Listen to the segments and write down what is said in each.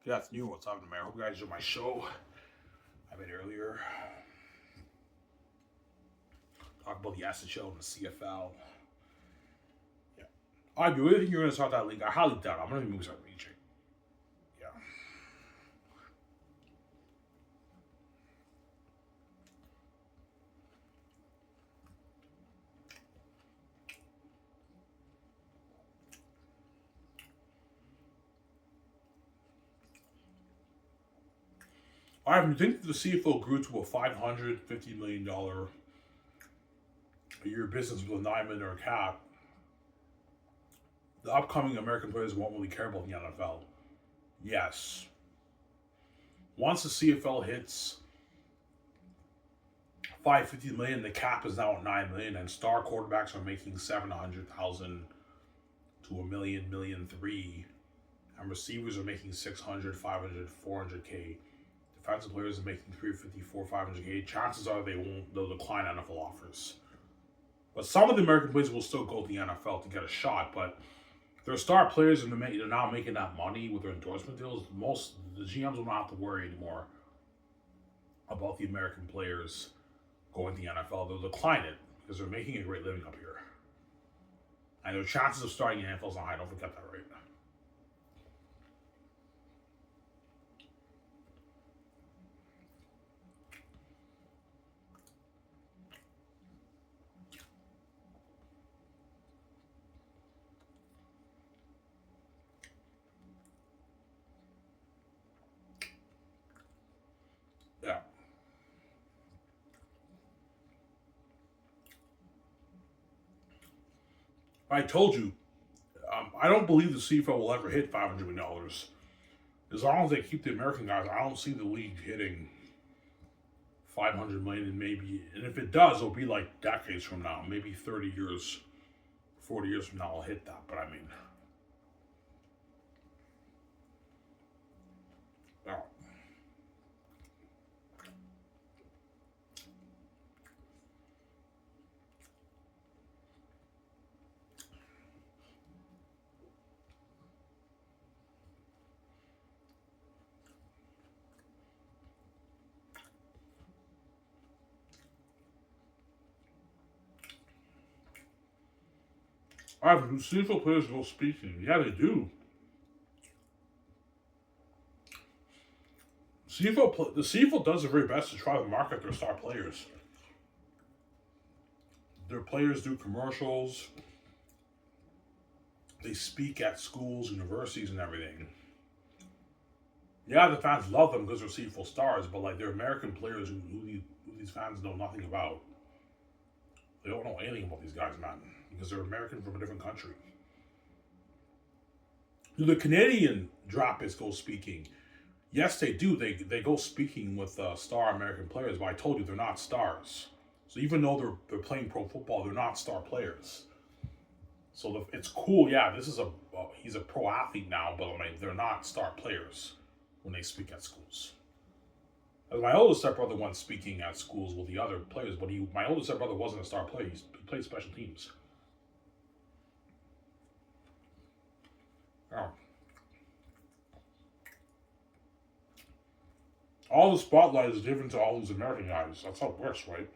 Good afternoon. What's up, man? I hope you guys enjoyed my show. I made earlier. Talk about the SHL and the CFL. Yeah. I do really think you're going to start that league. I highly doubt it. I'm going to start reaching. Yeah. All right. If you think the CFL grew to a $550 million a year business with a $9 million cap, the upcoming American players won't really care about the NFL. Yes. Once the CFL hits 550 million, the cap is now at 9 million, and star quarterbacks are making 700,000 to a million, million three, and receivers are making 600, 500, 400K. Defensive players are making 350, 500K. Chances are they'll decline NFL offers. But some of the American players will still go to the NFL to get a shot. But their star players are now making that money with their endorsement deals. Most the GMs will not have to worry anymore about the American players going to the NFL. They'll decline it because they're making a great living up here. And their chances of starting in the NFL is not high. Don't forget that, right? Yeah. I told you, I don't believe the CFL will ever hit $500 million. As long as they keep the American guys, I don't see the league hitting 500 million, and maybe, and if it does, it'll be like decades from now, maybe 30 years, 40 years from now, I'll hit that. But I mean, no. All right, do CFL players go speaking? Yeah, they do. The CFL does their very best to try to market their star players. Their players do commercials. They speak at schools, universities, and everything. Yeah, the fans love them because they're CFL stars, but like they're American players who these fans know nothing about. They don't know anything about these guys, man, because they're American from a different country. Do the Canadian Drapists go speaking? Yes, they do. They go speaking with star American players, but I told you they're not stars. So even though they're playing pro football, they're not star players. So it's cool. Yeah, this is he's a pro athlete now, but I mean they're not star players when they speak at schools. As my oldest stepbrother went speaking at schools with the other players, but my oldest stepbrother wasn't a star player. He played special teams. Oh. All the spotlight is given to all these American guys. That's how it works, right?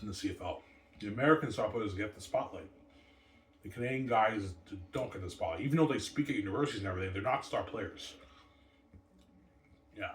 In the CFL, the American star players get the spotlight. The Canadian guys don't get the spotlight, even though they speak at universities and everything. They're not star players. Yeah.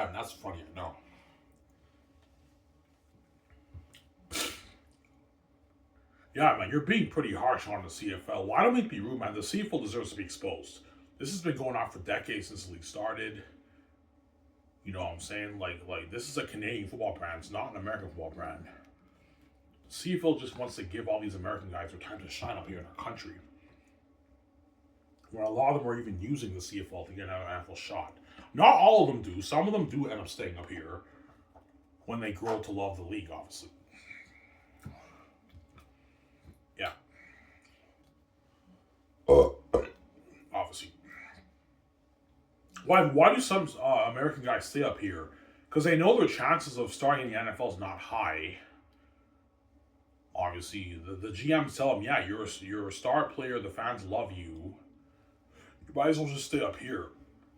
That's funny, I know. Yeah, man, you're being pretty harsh on the CFL. Why don't we be rude, man? The CFL deserves to be exposed. This has been going on for decades since the league started. You know what I'm saying? Like this is a Canadian football brand. It's not an American football brand. CFL just wants to give all these American guys their time to shine up here in our country. Where a lot of them are even using the CFL to get an NFL shot. Not all of them do. Some of them do end up staying up here when they grow to love the league, obviously. Yeah. Obviously. Why do some American guys stay up here? Because they know their chances of starting in the NFL is not high. Obviously, the GMs tell them, yeah, you're a star player. The fans love you. You might as well just stay up here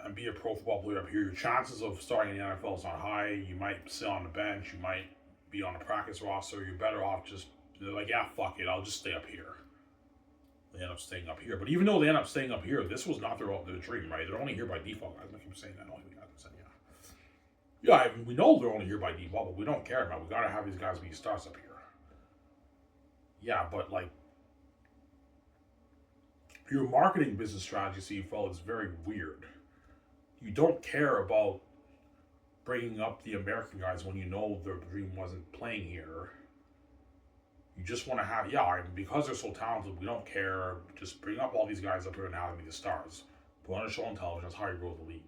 and be a pro football player up here. Your chances of starting in the NFL is not high. You might sit on the bench. You might be on a practice roster. You're better off just, they're like, yeah, fuck it. I'll just stay up here. They end up staying up here. But even though they end up staying up here, this was not their dream, right? They're only here by default, guys. I keep saying that. Yeah, we know they're only here by default, but we don't care, man. We got to have these guys be stars up here. Yeah, but like, your marketing business strategy, CFL, is very weird. You don't care about bringing up the American guys when you know their dream wasn't playing here. You just want to have, because they're so talented, we don't care. Just bring up all these guys up here now and be the stars. Put on a show on television, that's how you grow the league.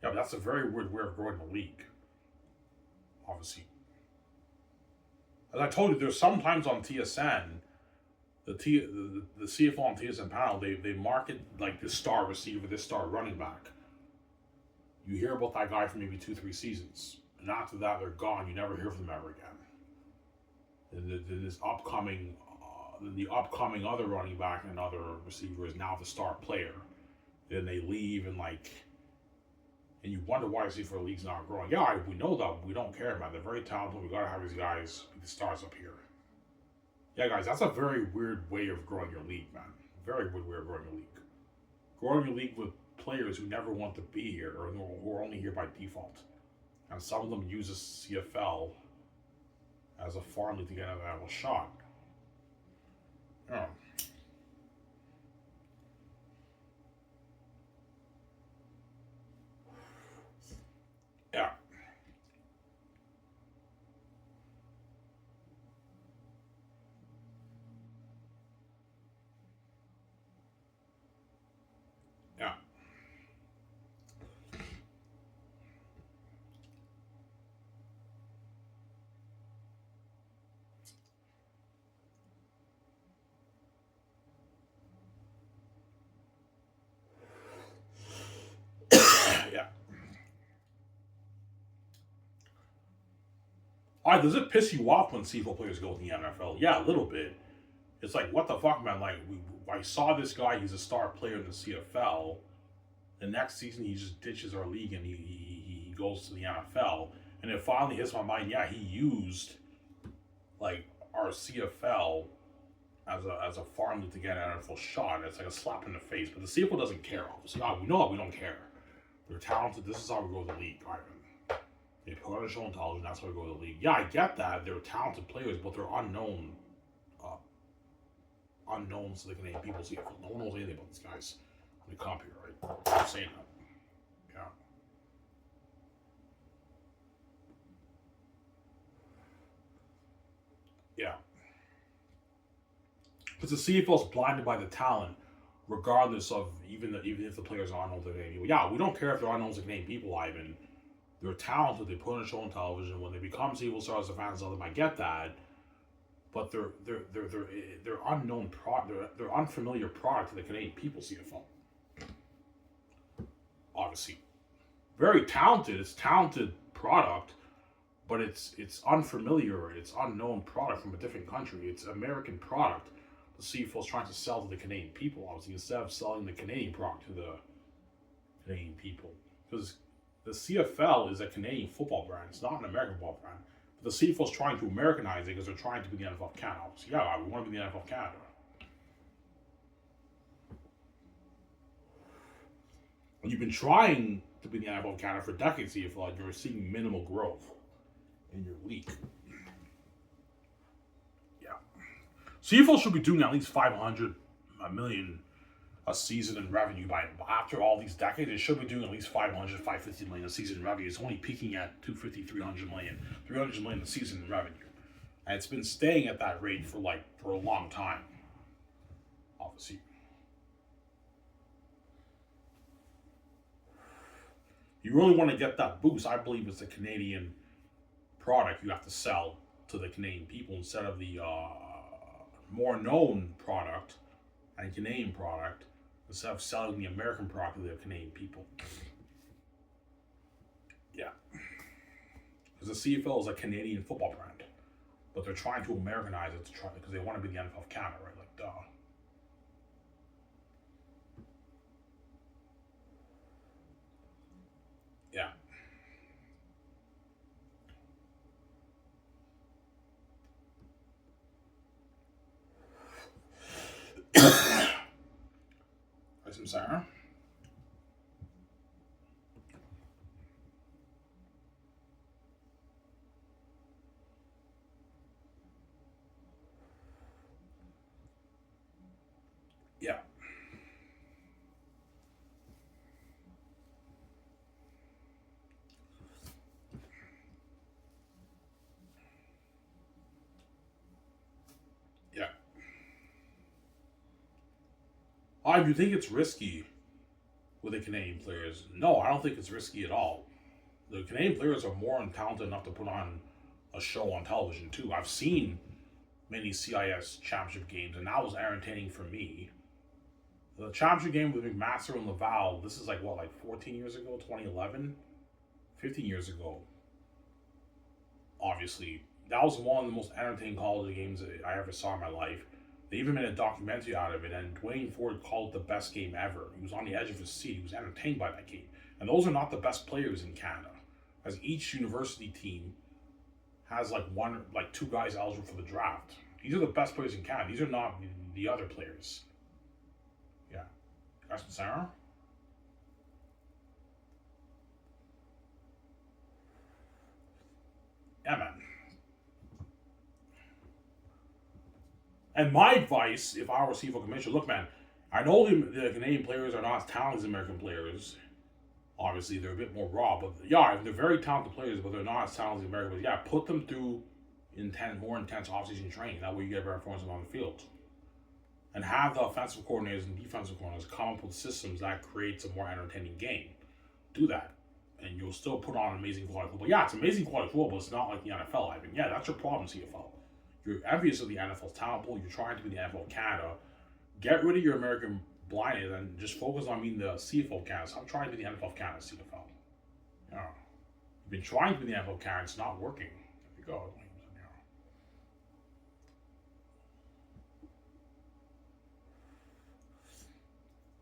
Yeah, but that's a very weird way of growing the league. Obviously. As I told you, there's sometimes on TSN, the CFL on TSN panel, they market like this star receiver, this star running back. You hear about that guy for maybe 2-3 seasons. And after that, they're gone. You never hear from them ever again. And this upcoming, the upcoming other running back and other receiver is now the star player. Then they leave and and you wonder why the CFL league's not growing. Yeah, we know that. We don't care, man. They're very talented. We got to have these guys be the stars up here. Yeah, guys, that's a very weird way of growing your league, man. Very weird way of growing your league. Growing your league with players who never want to be here or who are only here by default. And some of them use the CFL as a farm league to get an NFL shot. Yeah. Yeah. Yeah. Yeah. Alright, does it piss you off when CFL players go to the NFL? Yeah, a little bit. It's like, what the fuck, man? Like, I saw this guy, he's a star player in the CFL. The next season, he just ditches our league and he goes to the NFL. And it finally hits my mind, yeah, he used, like, our CFL as a farm league to get an NFL shot. It's like a slap in the face. But the CFL doesn't care, obviously. We know that we don't care. They're talented. This is how we grow the league, Ivan. They put on a show on television, that's how we grow the league. Yeah, I get that. They're talented players, but they're unknown to the Canadian people. CFL. No one knows anything about these guys when they come here, right? I'm saying that. Yeah. Yeah. Because the CFL is blinded by the talent, regardless of even if the players are unknown to the Canadian people. Yeah, we don't care if they're unknown to Canadian people, Ivan. They're talented. They put on a show on television. When they become CFL stars, the fans tell them, I get that. But they're unknown they're unfamiliar product to the Canadian people. CFL, obviously, very talented. It's talented product, but it's unfamiliar. It's unknown product from a different country. It's American product. The CFL is trying to sell to the Canadian people, obviously, instead of selling the Canadian product to the Canadian people, because the CFL is a Canadian football brand. It's not an American football brand. The CFL is trying to Americanize it because they're trying to be the NFL of Canada. So yeah, we want to be the NFL of Canada. And you've been trying to be in the NFL Canada for decades, CFL, and you're seeing minimal growth in your league. Yeah. CFL should be doing at least 500 million a season in revenue by after all these decades. It should be doing at least 500, 550 million a season in revenue. It's only peaking at 250, 300 million, 300 million a season in revenue. And it's been staying at that rate for a long time. Obviously. You really want to get that boost, I believe it's a Canadian product you have to sell to the Canadian people instead of the more known product and Canadian product, instead of selling the American product to the Canadian people. Yeah. Because the CFL is a Canadian football brand, but they're trying to Americanize it because they want to be the NFL of Canada, right? Like, duh. Yeah. Some Sarah. Yeah. Yeah. Do you think it's risky with the Canadian players? No, I don't think it's risky at all. The Canadian players are more talented enough to put on a show on television too. I've seen many CIS championship games, and that was entertaining for me. The championship game with McMaster and Laval, this is like 14 years ago, 2011? 15 years ago. Obviously, that was one of the most entertaining college games that I ever saw in my life. They even made a documentary out of it, and Dwayne Ford called it the best game ever. He was on the edge of his seat. He was entertained by that game. And those are not the best players in Canada, as each university team has two guys eligible for the draft. These are the best players in Canada. These are not the other players. Yeah. Guys from Sarah? Yeah, man. And my advice, if I were CFL commissioner, look, man, I know the Canadian players are not as talented as American players. Obviously, they're a bit more raw, but yeah, they're very talented players, but they're not as talented as American players. Yeah, put them through more intense offseason training. That way you get better performance on the field. And have the offensive coordinators and defensive coordinators come up with systems that creates a more entertaining game. Do that. And you'll still put on amazing quality football. Yeah, it's amazing quality football, but it's not like the NFL. I mean, yeah, that's your problem, CFL. You're envious of the NFL's talent pool. You're trying to be the NFL of Canada. Get rid of your American blindness and just focus on being the CFL of Canada. Stop trying to be the NFL of Canada, CFL. Yeah. You've been trying to be the NFL of Canada. It's not working. There you go.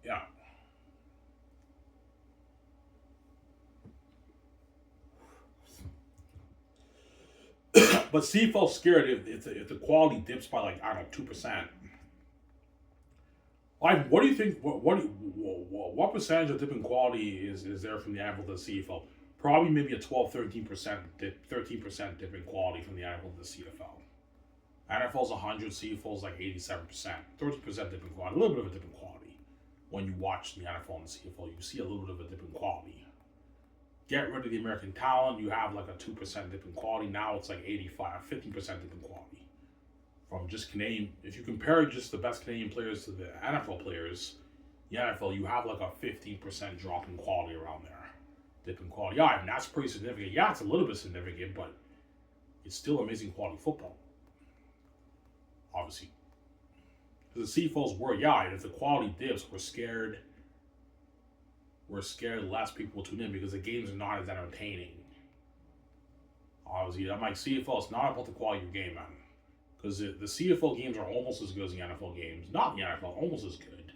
Yeah. But CFL's scared if the quality dips by 2%. What do you think? What percentage of dip in quality is there from the NFL to the CFL? Probably maybe a 12, 13% dip, 13% dip in quality from the NFL to the CFL. NFL's 100, CFL's 87%, 30% dip in quality, a little bit of a dip in quality. When you watch the NFL and the CFL, you see a little bit of a dip in quality. Get rid of the American talent, you have a 2% dip in quality. Now it's 85, 15% dip in quality. From just Canadian, if you compare just the best Canadian players to the NFL players, the NFL, you have a 15% drop in quality around there. Dip in quality. Yeah, I mean, that's pretty significant. Yeah, it's a little bit significant, but it's still amazing quality football. Obviously. Because the CFL's were, and if the quality dips, we're scared less people will tune in because the games are not as entertaining. Obviously, I'm CFL, it's not about the quality of your game, man. Because the CFL games are almost as good as the NFL games. Not the NFL, almost as good.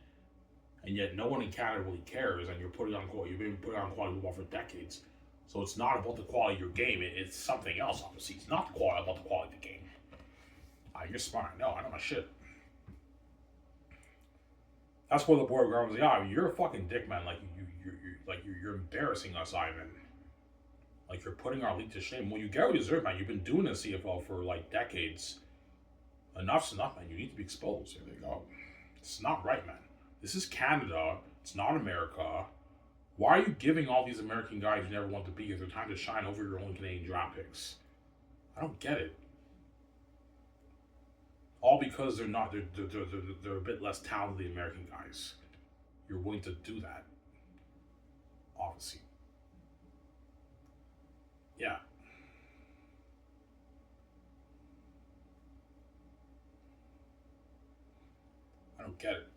And yet no one in Canada really cares, and you've been putting on quality football for decades. So it's not about the quality of your game, it's something else, obviously. It's not about the quality of the game. You're smart. No, I know my shit. That's where the board ground was you're a fucking dick, man. like you're embarrassing us, Ivan. Like you're putting our league to shame. Well, you get what you deserve, man. You've been doing the CFL for like decades. Enough's enough, man. You need to be exposed. Here they go. It's not right, man. This is Canada. It's not America. Why are you giving all these American guys who never want to be here their time to shine over your own Canadian draft picks? I don't get it. All because they're not. They're a bit less talented than the American guys. You're willing to do that. Obviously. Yeah. I don't get it.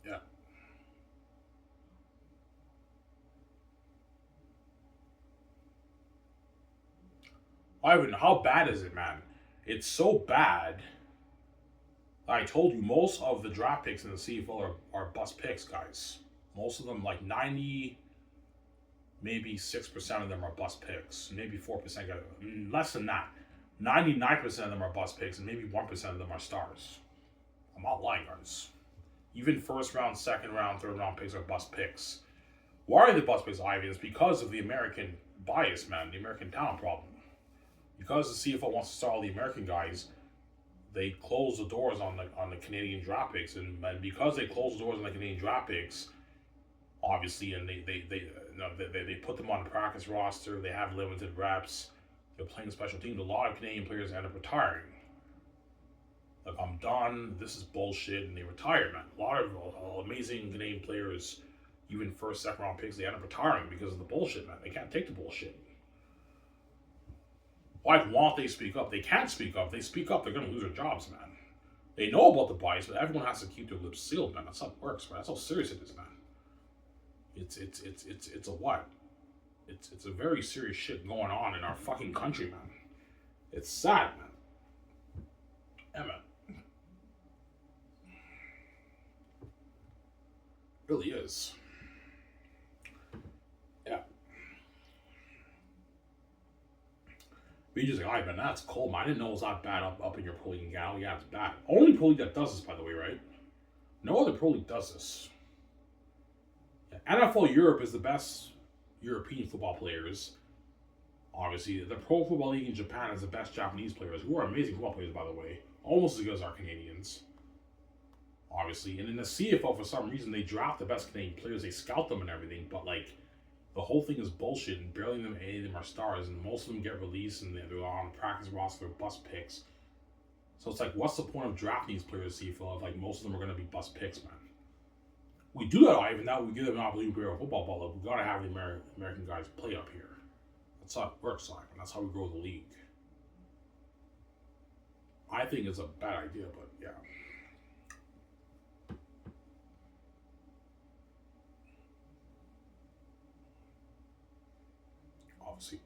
Yeah. Ivan, how bad is it, man? It's so bad. I told you, most of the draft picks in the CFL are bust picks, guys. Most of them, like 90, maybe 6% of them are bust picks. Maybe 4%, less than that. 99% of them are bust picks, and maybe 1% of them are stars. I'm not lying, guys. Even first round, second round, third round picks are bust picks. Why are they bust picks, Ivy? It's because of the American bias, man, the American talent problem. Because the CFL wants to start all the American guys, they close the doors on the Canadian draft picks, and because they close the doors on the Canadian draft picks, obviously, and they put them on the practice roster. They have limited reps. They're playing special teams. A lot of Canadian players end up retiring. Like, I'm done. This is bullshit, and they retire, man. A lot of amazing Canadian players, even first, second round picks, they end up retiring because of the bullshit, man. They can't take the bullshit. Why won't they speak up? They can't speak up. If they speak up, they're going to lose their jobs, man. They know about the bias, but everyone has to keep their lips sealed, man. That's how it works, man. That's how serious it is, man. It's a what? It's a very serious shit going on in our fucking country, man. It's sad, man. Yeah, man. It really is. Yeah. BJ's like, alright, man, that's cold, man. I didn't know it was that bad up in your pro league in Gal. Yeah, it's bad. Only pro league that does this, by the way, right? No other pro league does this. Yeah. NFL Europe is the best European football players. Obviously, the Pro Football League in Japan is the best Japanese players, who are amazing football players, by the way. Almost as good as our Canadians. Obviously. And in the CFL, for some reason, they draft the best Canadian players. They scout them and everything, but, like, the whole thing is bullshit, and barely any of them are stars, and most of them get released, and they're on practice roster, they're bust picks. So it's like, what's the point of drafting these players in CFL if, like, most of them are going to be bust picks, man? We do that, even now we give them an opportunity to play football, but like, we got to have the American guys play up here. That's how it works, like, and that's how we grow the league. I think it's a bad idea, but yeah. Obviously.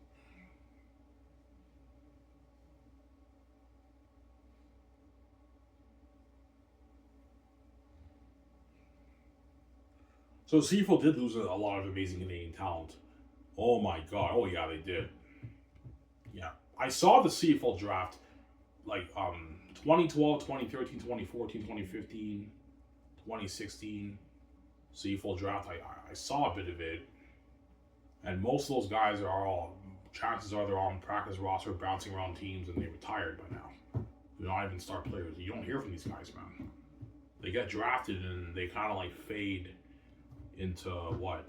So CFL did lose a lot of amazing Canadian talent. Oh my god. Oh yeah, they did. Yeah. I saw the CFL draft like 2012, 2013, 2014, 2015, 2016 CFL draft. I saw a bit of it. And most of those guys are all, chances are they're on practice roster, bouncing around teams, and they retired by now. They're not even star players. You don't hear from these guys, man. They get drafted and they kind of like fade into what?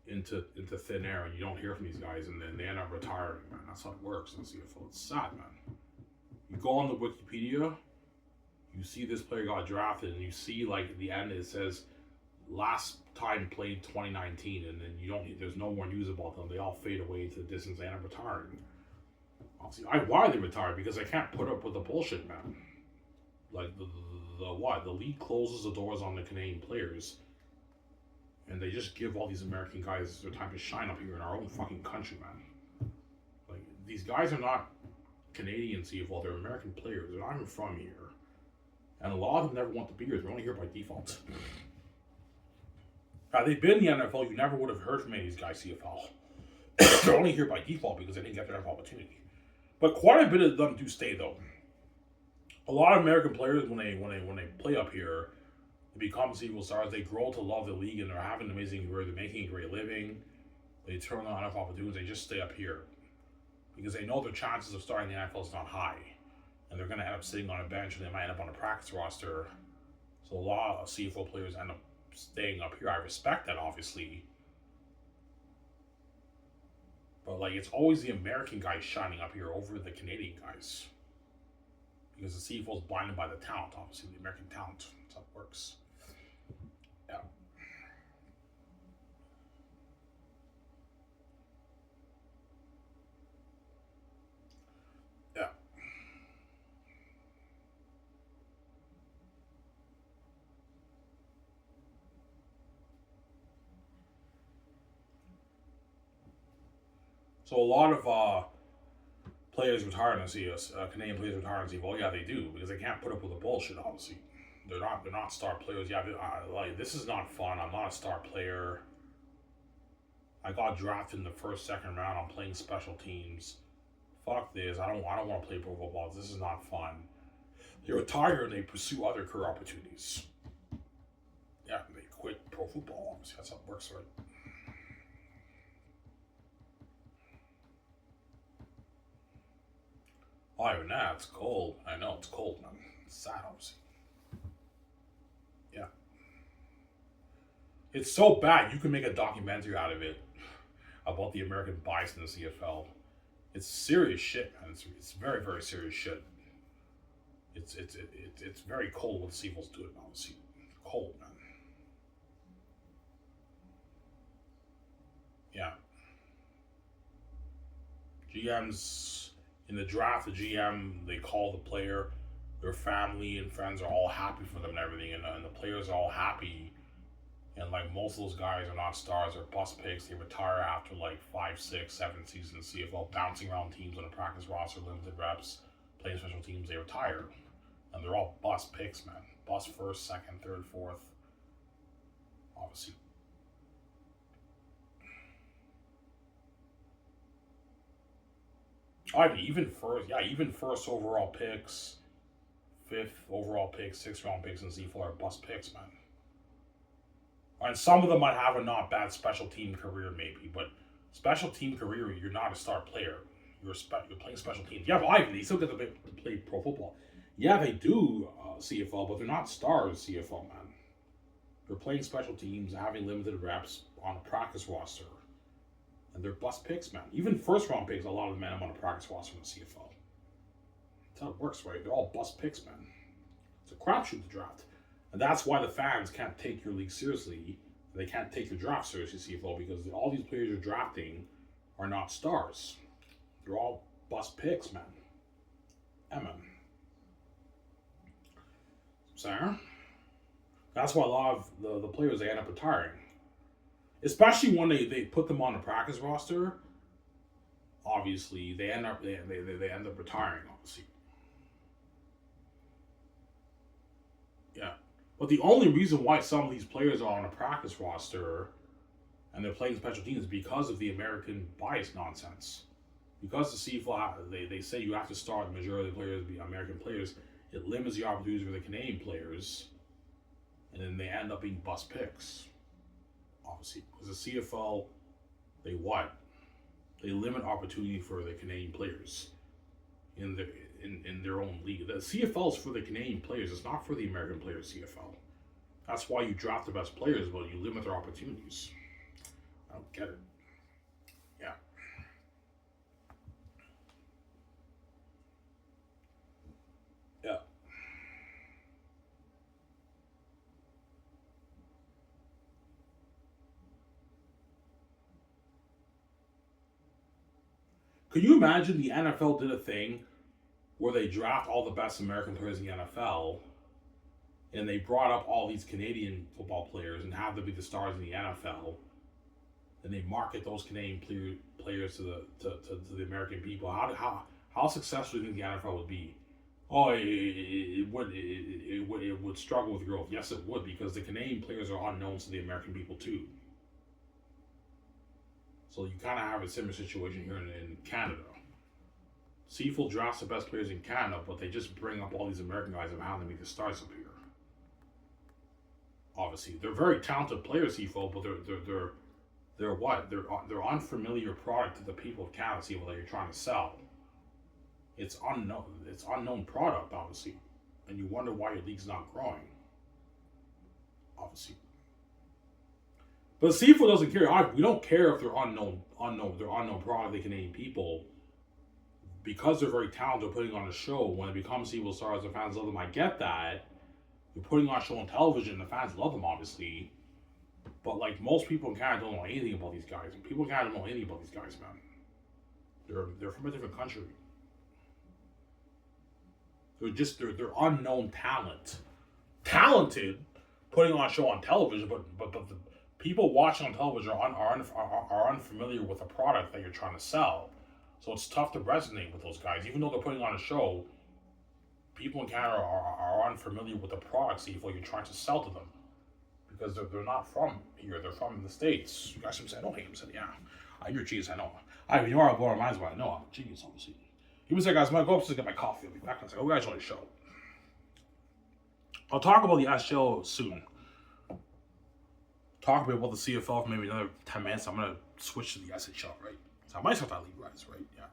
Into thin air, and you don't hear from these guys, and then they end up retiring, man. That's how it works in CFL. It's sad, man. You go on the Wikipedia, you see this player got drafted, and you see like at the end it says last time played 2019, and then you don't. There's no more news about them. They all fade away to the distance. They end up retiring. Obviously, why are they retired? Because I can't put up with the bullshit, man. Like the what? The league closes the doors on the Canadian players. And they just give all these American guys their time to shine up here in our own fucking country, man. Like, these guys are not Canadian CFL, they're American players. They're not even from here. And a lot of them never want to be here. They're only here by default. Had they been in the NFL, you never would have heard from any of these guys CFL. They're only here by default because they didn't get their opportunity. But quite a bit of them do stay, though. A lot of American players when they play up here, they become CFL stars. They grow to love the league and they're having an amazing career. They're making a great living. They turn on enough opportunities. They just stay up here because they know their chances of starting the NFL is not high, and they're going to end up sitting on a bench and they might end up on a practice roster. So a lot of CFL players end up staying up here. I respect that, obviously, but like it's always the American guys shining up here over the Canadian guys because the CFL is blinded by the talent, obviously the American talent. That's how it works. Yeah. Yeah. So a lot of players retiring to see us, Canadian players retiring to see. Well, yeah, they do because they can't put up with the bullshit. Obviously, they're not star players. Yeah, like this is not fun. I'm not a star player. I got drafted in the first, second round. I'm playing special teams. Fuck this. I don't want to play pro football. This is not fun. They retire and they pursue other career opportunities. Yeah, they quit pro football. Obviously, that's how it works, right? Oh, even that, it's cold. I know it's cold, man. It's sad, obviously. Yeah. It's so bad you can make a documentary out of it about the American bias in the CFL. It's serious shit, man. It's very, very serious shit. It's very cold what the CFL's doing, obviously. Cold, man. Yeah. GMs in the draft, the GM, they call the player, their family and friends are all happy for them and everything, and the players are all happy. And like most of those guys are not stars or bust picks. They retire after like 5, 6, 7 seasons CFL, bouncing around teams on a practice roster, limited reps, playing special teams. They retire, and they're all bust picks, man. Bust first, second, third, fourth, obviously. I mean, even first overall picks, fifth overall picks, sixth round picks in C4 are bust picks, man. And some of them might have a not bad special team career, maybe, but special team career, you're not a star player. You're playing special teams. Yeah, Ivy, they still get to play pro football. Yeah, they do CFL, but they're not stars CFL, man. They're playing special teams, having limited reps on a practice roster, and they're bust picks, man. Even first round picks, a lot of the men I'm on a practice roster in the CFL. That's how it works, right? They're all bust picks, man. It's a crapshoot to draft. And that's why the fans can't take your league seriously. They can't take your draft seriously, CFL, because all these players you're drafting are not stars. They're all bust picks, man. Yeah, man. Sarah? That's why a lot of the players, they end up retiring. Especially when they put them on the practice roster, obviously, they end up retiring, obviously. Yeah. But the only reason why some of these players are on a practice roster and they're playing special teams is because of the American bias nonsense. Because the CFL, they say you have to start the majority of the players be American players, it limits the opportunities for the Canadian players, and then they end up being bust picks. Obviously, because the CFL, they what? They limit opportunity for the Canadian players in their own league. The CFL is for the Canadian players. It's not for the American players. CFL. That's why you draft the best players, but you limit their opportunities. I don't get it. Yeah. Yeah. Could you imagine the NFL did a thing where they draft all the best American players in the NFL and they brought up all these Canadian football players and have them be the stars in the NFL, and they market those Canadian players to the American people? How successful do you think the NFL would be? Oh, it would struggle with growth. Yes, it would, because the Canadian players are unknowns to the American people too. So you kind of have a similar situation here in Canada. CFL drafts the best players in Canada, but they just bring up all these American guys and how they make the stars up here. Obviously, they're very talented players, CFL, but they're what? They're unfamiliar product to the people of Canada, CFL, that you're trying to sell. It's unknown. It's unknown product, obviously, and you wonder why your league's not growing. Obviously, but CFL doesn't care. We don't care if they're unknown. They're unknown product to Canadian people because they're very talented. Putting on a show when it becomes CFL stars, the fans love them. I get that. You're putting on a show on television, the fans love them, obviously. But like most people in Canada don't know anything about these guys. People in Canada don't know anything about these guys, man. They're from a different country. They're unknown talent. Talented, putting on a show on television, but the people watching on television are unfamiliar with the product that you're trying to sell. So it's tough to resonate with those guys. Even though they're putting on a show, people in Canada are unfamiliar with the products that you're trying to sell to them. Because they're not from here. They're from the States. You guys should say, I don't hate him. Said, yeah. You're a genius, I know. You are blowing our minds, but I know I'm a genius, obviously. He was like, guys, I'm going to go upstairs to get my coffee. I'll be back. I was like, oh, guys, on the show. I'll talk about the SHL soon. Talk about the CFL for maybe another 10 minutes. I'm going to switch to the SHL, right? So I might have to leave, guys, right? Yeah.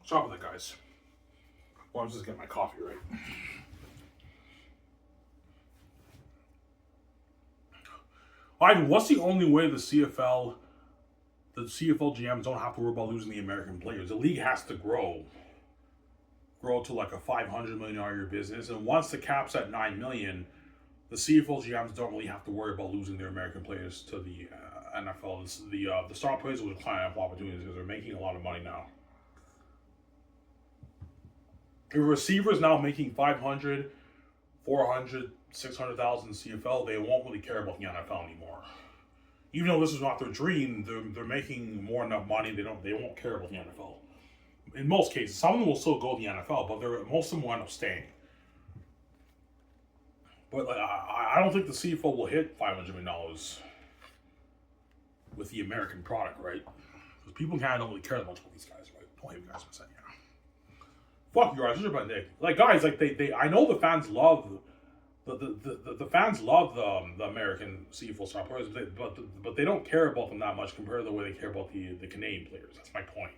Stop with that, guys. Well, I'm just getting my coffee right. Ivan, what's the only way the CFL GMs don't have to worry about losing the American players? The league has to grow to like a $500 million a year business, and once the cap's at $9 million, the CFL GMs don't really have to worry about losing their American players to the NFL. The star players will decline NFL opportunities because they're making a lot of money now. If a receiver is now making 500, 400, 600,000 CFL, they won't really care about the NFL anymore. Even though this is not their dream, they're making more enough money. They won't care about the NFL. In most cases, some of them will still go to the NFL, but most of them will end up staying. But like, I don't think the CFL will hit $500 million with the American product, right? Because people kind of don't really care that much about these guys, right? Don't hate you guys for saying, yeah. Fuck you guys, this is about Nick. Like guys, like they I know the fans love the fans love the American CFL star players, but they don't care about them that much compared to the way they care about the Canadian players. That's my point.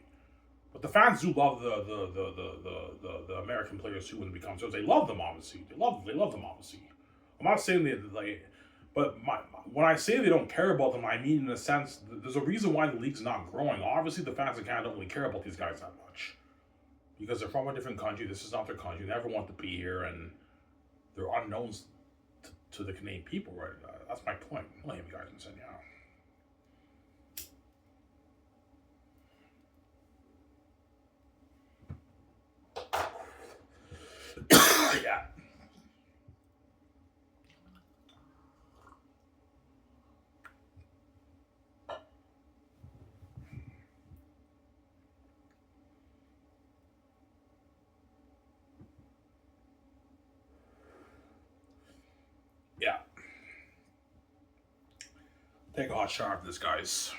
But the fans do love the American players too when it becomes theirs. They love them obviously. They love them obviously. I'm not saying they like, but when I say they don't care about them, I mean in a sense there's a reason why the league's not growing. Obviously, the fans in Canada don't really care about these guys that much because they're from a different country. This is not their country. They never want to be here, and they're unknowns to the Canadian people, right? That's my point. I'll hit you guys and say, yeah. Yeah. Yeah. Take a hot shower for this, guys.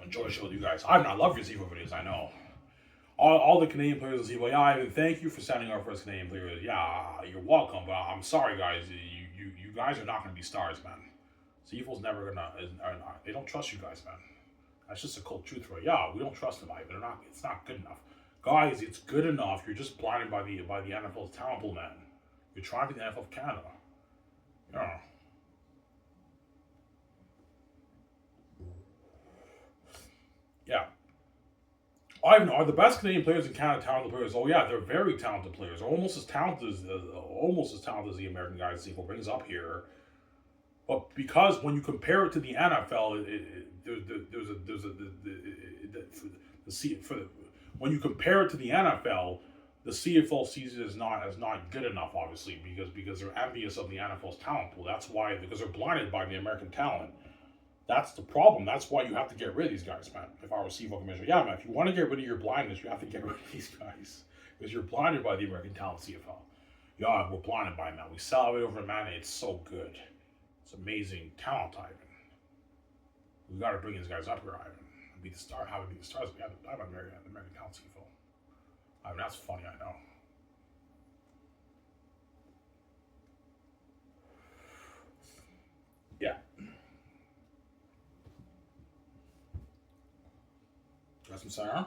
Enjoy the show with you guys. I love your CFL videos, I know. All the Canadian players will see, well, yeah, Ivan, thank you for sending our first Canadian player. Yeah, you're welcome, but I'm sorry, guys. You guys are not going to be stars, man. CFL's never going to, they don't trust you guys, man. That's just a cold truth, right? Yeah, we don't trust them, Ivan. It's not good enough. Guys, it's good enough. You're just blinded by the NFL's talent pool, man. You're trying to be the NFL of Canada. Yeah. Yeah. Ivan, are the best Canadian players in Canada talented players? Oh yeah, they're very talented players. Almost as talented as the American guys CFL brings up here. But because when you compare it to the NFL, when you compare it to the NFL, the CFL season is not good enough, obviously, because they're envious of the NFL's talent pool. That's why, because they're blinded by the American talent. That's the problem. That's why you have to get rid of these guys, man. If I were CFL commissioner, yeah, man, if you want to get rid of your blindness, you have to get rid of these guys. Because you're blinded by the American talent CFL. Yeah, we're blinded by it, man. We salivate over it, man. It's so good. It's amazing talent, Ivan. We got to bring these guys up here, Ivan. Be the star. Have it be the stars. We have American talent CFL. Ivan, that's funny, I know. Yeah. Got some cider?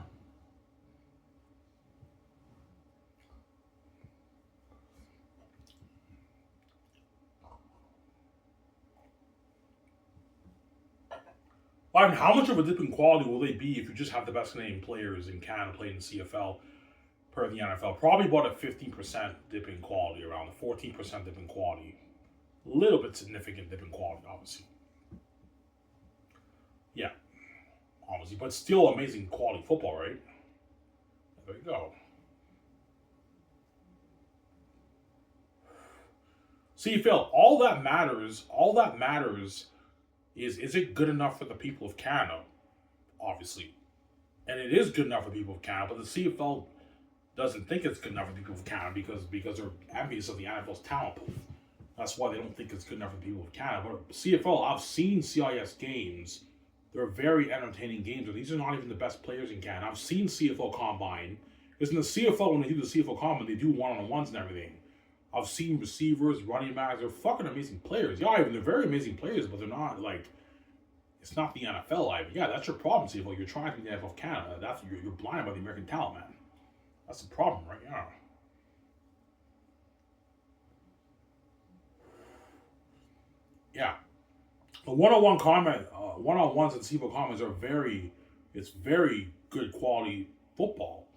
Ivan, how much of a dip in quality will they be if you just have the best Canadian players in Canada playing in the CFL per the NFL? Probably about a 15% dip in quality, around a 14% dip in quality. A little bit significant dip in quality, obviously. Yeah, obviously, but still amazing quality football, right? There you go. CFL, all that matters is it good enough for the people of Canada? Obviously. And it is good enough for the people of Canada, but the CFL doesn't think it's good enough for the people of Canada because they're envious of the NFL's talent pool. That's why they don't think it's good enough for the people of Canada. But CFL, I've seen CIS games. They're very entertaining games, and these are not even the best players in Canada. I've seen CFL Combine. Because in the CFL, when they do the CFL Combine, they do one-on-ones and everything. I've seen receivers, running backs. They're fucking amazing players. Yeah, even they're very amazing players, but they're not, like, It's not the NFL, Ivan. Yeah, that's your problem, CFL. You're trying to be the NFL of Canada. You're blinded by the American talent, man. That's the problem, right? Yeah. Yeah. The one-on-one comment, one-on-ones and CFL comments are it's very good quality football.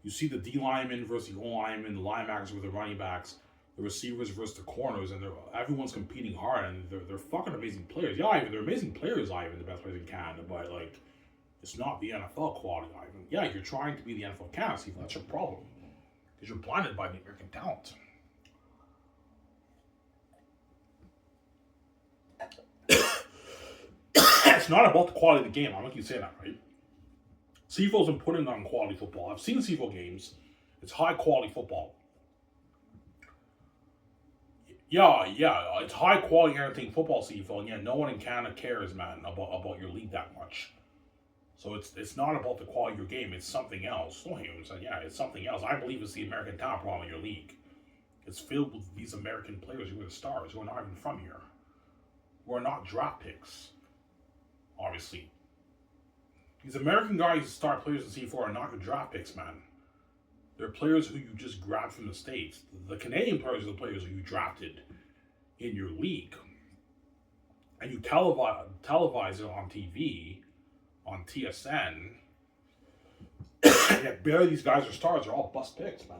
You see the D linemen versus the O linemen, the linebackers with the running backs, the receivers versus the corners, and everyone's competing hard, and they're fucking amazing players. Yeah, Ivan, they're amazing players, Ivan, the best players in Canada, but like, it's not the NFL quality, Ivan. Yeah, you're trying to be the NFL Canada, CFL. That's your problem, because you're blinded by the American talent. It's not about the quality of the game. I'm making you say that, right? CFL's been putting on quality football. I've seen CFL games. It's high quality football. Yeah, it's high quality entertaining football, CFL, and yeah, no one in Canada cares, man, about your league that much. So it's not about the quality of your game. It's something else. Don't hear what I'm saying. Yeah, it's something else. I believe it's the American talent problem in your league. It's filled with these American players who are the stars, who are not even from here, who are not draft picks. Obviously, these American guys who start players in C4 are not good draft picks, man. They're players who you just grabbed from the States. The Canadian players are the players who you drafted in your league. And you televise it on TV, on TSN. And yet barely these guys are stars. They're all bust picks, man.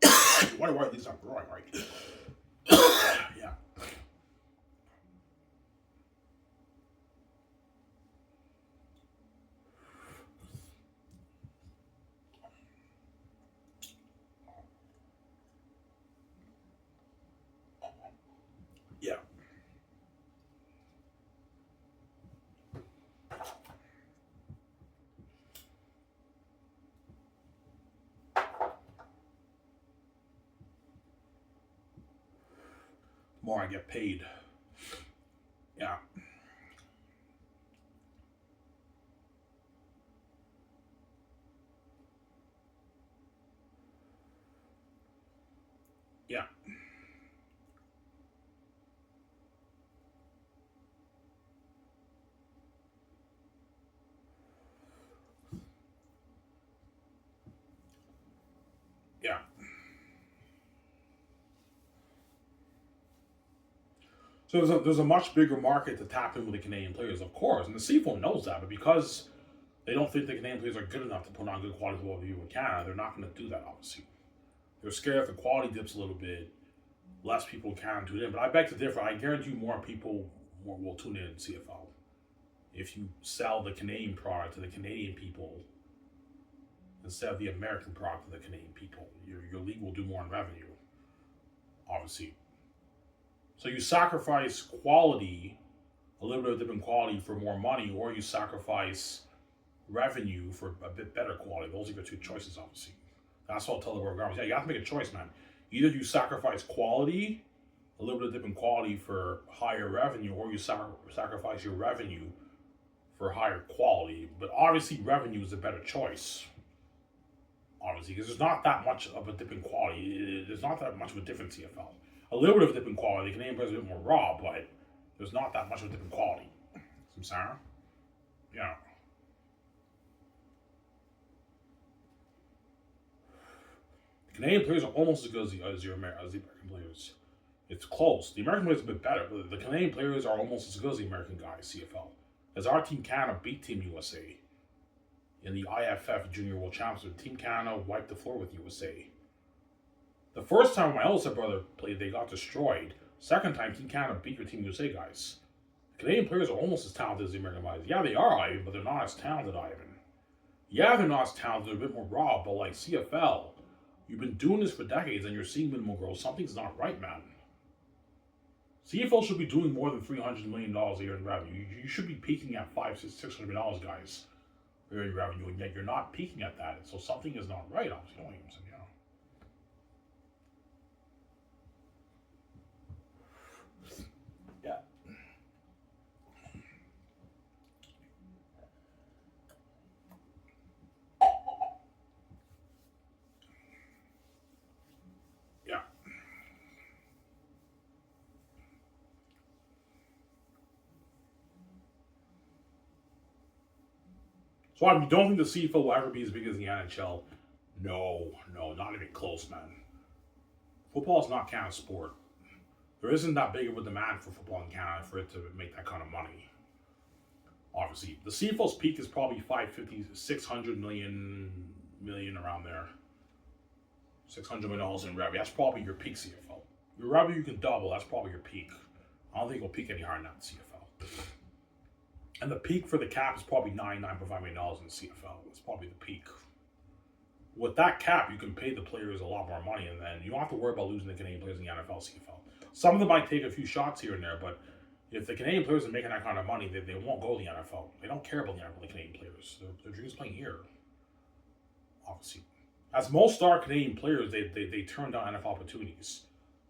You wonder why these aren't growing, right? Yeah. Yeah. The more I get paid. Yeah. Yeah. Yeah. So there's a much bigger market to tap in with the Canadian players, of course, and the CFL knows that, but because they don't think the Canadian players are good enough to put on good quality football with Canada, they're not going to do that, obviously. They're scared if the quality dips a little bit, less people can tune in. But I beg to differ. I guarantee you more people will tune in CFL. If you sell the Canadian product to the Canadian people instead of the American product to the Canadian people, your league will do more in revenue, obviously. So you sacrifice quality, a little bit of different quality for more money, or you sacrifice revenue for a bit better quality. Those are your two choices, obviously. That's what I'll tell the world government. Yeah, you have to make a choice, man. Either you sacrifice quality, a little bit of different quality for higher revenue, or you sacrifice your revenue for higher quality. But obviously, revenue is a better choice. Obviously, because there's not that much of a dip in quality. There's not that much of a difference in CFL. A little bit of a dip in quality. The Canadian players are a bit more raw, but there's not that much of a dip in quality. I'm sorry. Yeah. The Canadian players are almost as good as the American players. It's close. The American players are a bit better, but the Canadian players are almost as good as the American guys, CFL. As our Team Canada beat Team USA in the IFF Junior World Championship, Team Canada wiped the floor with USA. The first time my eldest brother played, they got destroyed. Second time, Team Canada beat your Team USA guys. The Canadian players are almost as talented as the American guys. Yeah, they are, Ivan, but they're not as talented, Ivan. Yeah, they're not as talented, they're a bit more raw, but like CFL, you've been doing this for decades and you're seeing minimal growth. Something's not right, man. CFL should be doing more than $300 million a year in revenue. You should be peaking at $600 million, guys, in revenue, and yet you're not peaking at that. So something is not right, obviously. Yeah. Yeah. So I don't think the CFL will ever be as big as the NHL. No, not even close, man. Football is not Canada's sport. There isn't that big of a demand for football in Canada for it to make that kind of money. Obviously, the CFL's peak is probably 550, 600 million around there. $600 million in revenue. That's probably your peak CFL. Your revenue you can double. That's probably your peak. I don't think it'll peak any higher than that in CFL. And the peak for the cap is probably $9.5 million in the CFL. That's probably the peak. With that cap, you can pay the players a lot more money, and then you don't have to worry about losing the Canadian players in the NFL, CFL. Some of them might take a few shots here and there, but if the Canadian players are making that kind of money, they won't go to the NFL. They don't care about the NFL, the Canadian players. Their dreams playing here. Obviously. As most star Canadian players, they turn down NFL opportunities.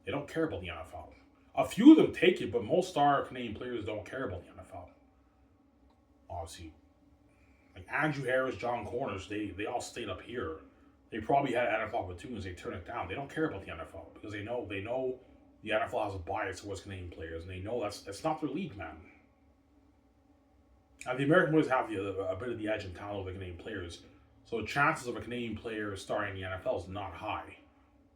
They don't care about the NFL. A few of them take it, but most star Canadian players don't care about the NFL. Obviously. Like Andrew Harris, John Cornish, they all stayed up here. They probably had NFL opportunities. They turn it down. They don't care about the NFL because they know the NFL has a bias towards Canadian players, and they know that's not their league, man. And the American players have a bit of the edge in talent over the Canadian players, so the chances of a Canadian player starting in the NFL is not high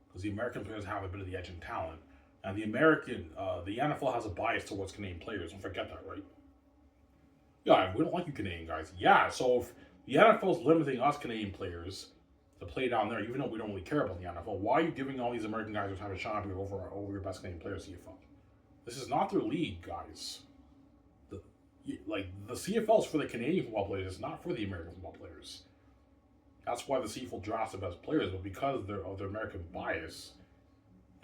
because the American players have a bit of the edge in talent, and the NFL has a bias towards Canadian players. Don't forget that, right? Yeah, we don't like you Canadian guys. Yeah, so if the NFL is limiting us Canadian players to play down there, even though we don't really care about the NFL, why are you giving all these American guys who have a shot over your best Canadian players, CFL? This is not their league, guys. The CFL is for the Canadian football players, it's not for the American football players. That's why the CFL drafts the best players, but because of their American bias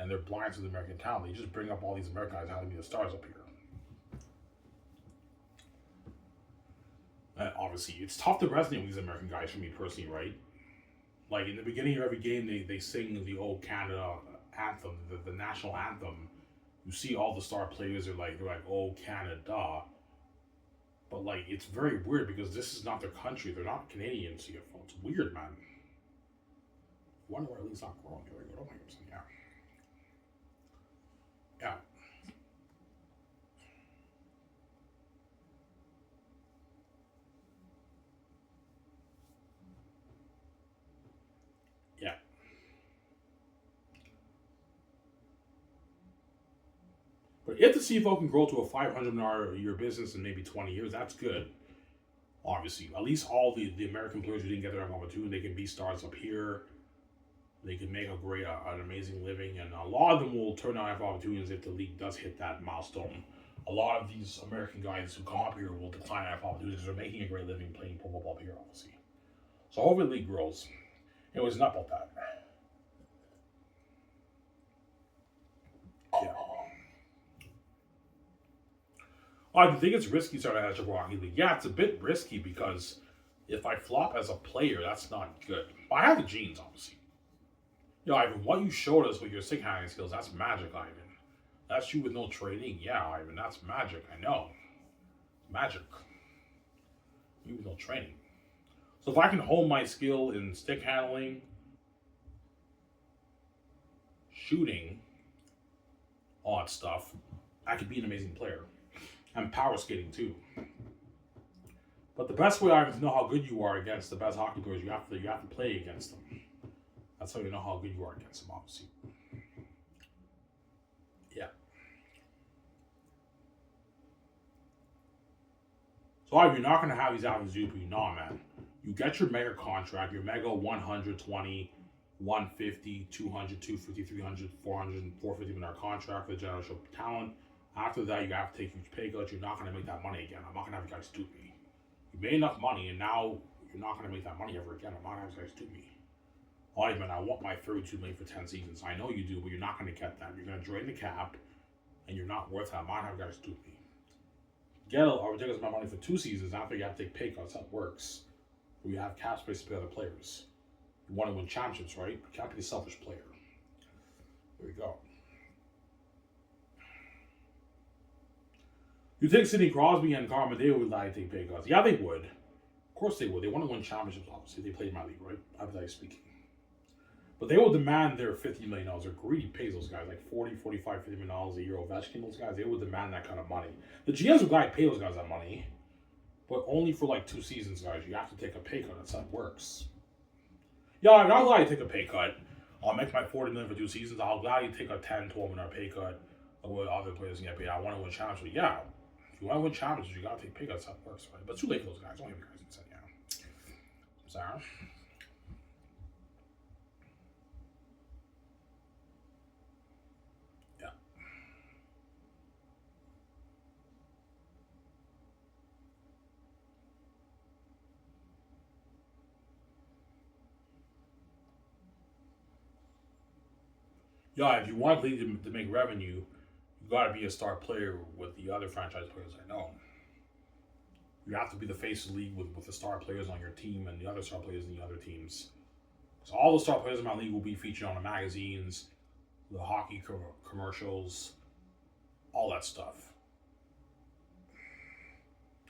and they're blind to the American talent, they just bring up all these American guys having to be the stars up here. And obviously, it's tough to resonate with these American guys for me personally, right? Like in the beginning of every game, they sing the old Canada anthem, the national anthem. You see all the star players are like, oh Canada. But like, it's very weird because this is not their country. They're not Canadian CFL. It's weird, man. I wonder why at least not growing. Here we go. Oh my goodness, yeah. Yeah. Yeah. But if the CFL can grow to a $500 million a year business in maybe 20 years, that's good. Obviously, at least all the American players who didn't get their opportunity, they can be stars up here. They can make an amazing living, and a lot of them will turn down opportunities if the league does hit that milestone. A lot of these American guys who come up here will decline opportunities because they're making a great living playing pro football here, obviously. So hopefully the league grows. It was not about that. Yeah. I think it's risky starting at the Hockey League. Yeah, it's a bit risky because if I flop as a player, that's not good. But I have the genes, obviously. Ivan, what you showed us with your stick handling skills, that's magic, Ivan. That's you with no training. Yeah, Ivan, that's magic. I know. Magic. You with no training. So if I can hone my skill in stick handling, shooting, all that stuff, I could be an amazing player. And power skating too. But the best way, Ivan, to know how good you are against the best hockey players, you have to play against them. That's how you know how good you are against them, obviously. Yeah. So Ivan, you're not going to have these athletes do, but you know, man. You get your mega contract, your mega 120, 150, 200, 250, 300, 400, and 450 minute contract for the generational talent. After that, you have to take huge pay cuts. You're not going to make that money again. I'm not going to have you guys stoop me. You made enough money, and now you're not going to make that money ever again. I'm not going to have you guys stoop me. All right, man, I want my $32 million for 10 seasons. I know you do, but you're not going to get that. You're going to drain the cap, and you're not worth that. I'm not going to have you guys stoop me. Get a ridiculous amount of money for 2 seasons. After you have to take pay cuts. That works. Where you have cap space to pay other players. You want to win championships, right? You can't be a selfish player. There we go. You think Sidney Crosby and Carmen, they would like to take pay cuts? Yeah, they would. Of course they would. They want to win championships, obviously. They play in my league, right? Hypothetically speaking. But they will demand their $50 million. They're greedy, pays those guys like $40, $45, $50 million a year. Ovechkin, those guys, they will demand that kind of money. The GMs will gladly pay those guys that money. But only for like 2 seasons, guys. You have to take a pay cut. That's how it works. Yeah, I'm not glad you take a pay cut. I'll make my 40 million for 2 seasons. I'll gladly take a 10, 12 minute pay cut. Where other players can get paid. I want to win championships. Yeah, if you want to win championships, you gotta take pay cuts. That's how it works, right? But it's too late for those guys. Don't give me guys consent. Yeah. Sorry. Yeah. Yeah, if you want the league to make revenue, you got to be a star player with the other franchise players. I know you have to be the face of the league with the star players on your team and the other star players in the other teams. So all the star players in my league will be featured on the magazines, the hockey commercials, all that stuff,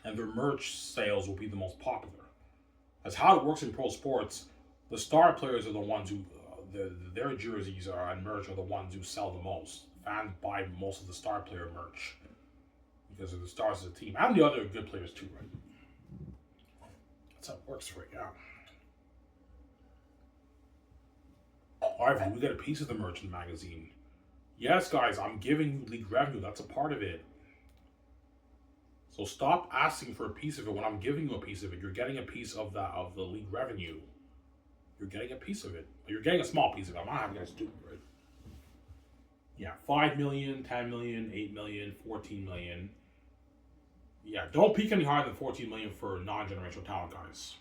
and their merch sales will be the most popular. That's how it works in pro sports. The star players are the ones who their jerseys are and merch are the ones who sell the most. Fans buy most of the star player merch because of the stars of the team and the other good players too, right? That's how it works, right? Yeah. However, we get a piece of the merch in the magazine. Yes, guys, I'm giving you league revenue. That's a part of it. So stop asking for a piece of it when I'm giving you a piece of it. You're getting a piece of the league revenue. You're getting a piece of it. You're getting a small piece of it. I'm not having you guys do it, right? Yeah, 5 million, 10 million, 8 million, 14 million. Yeah, don't peak any higher than 14 million for non-generational talent, guys.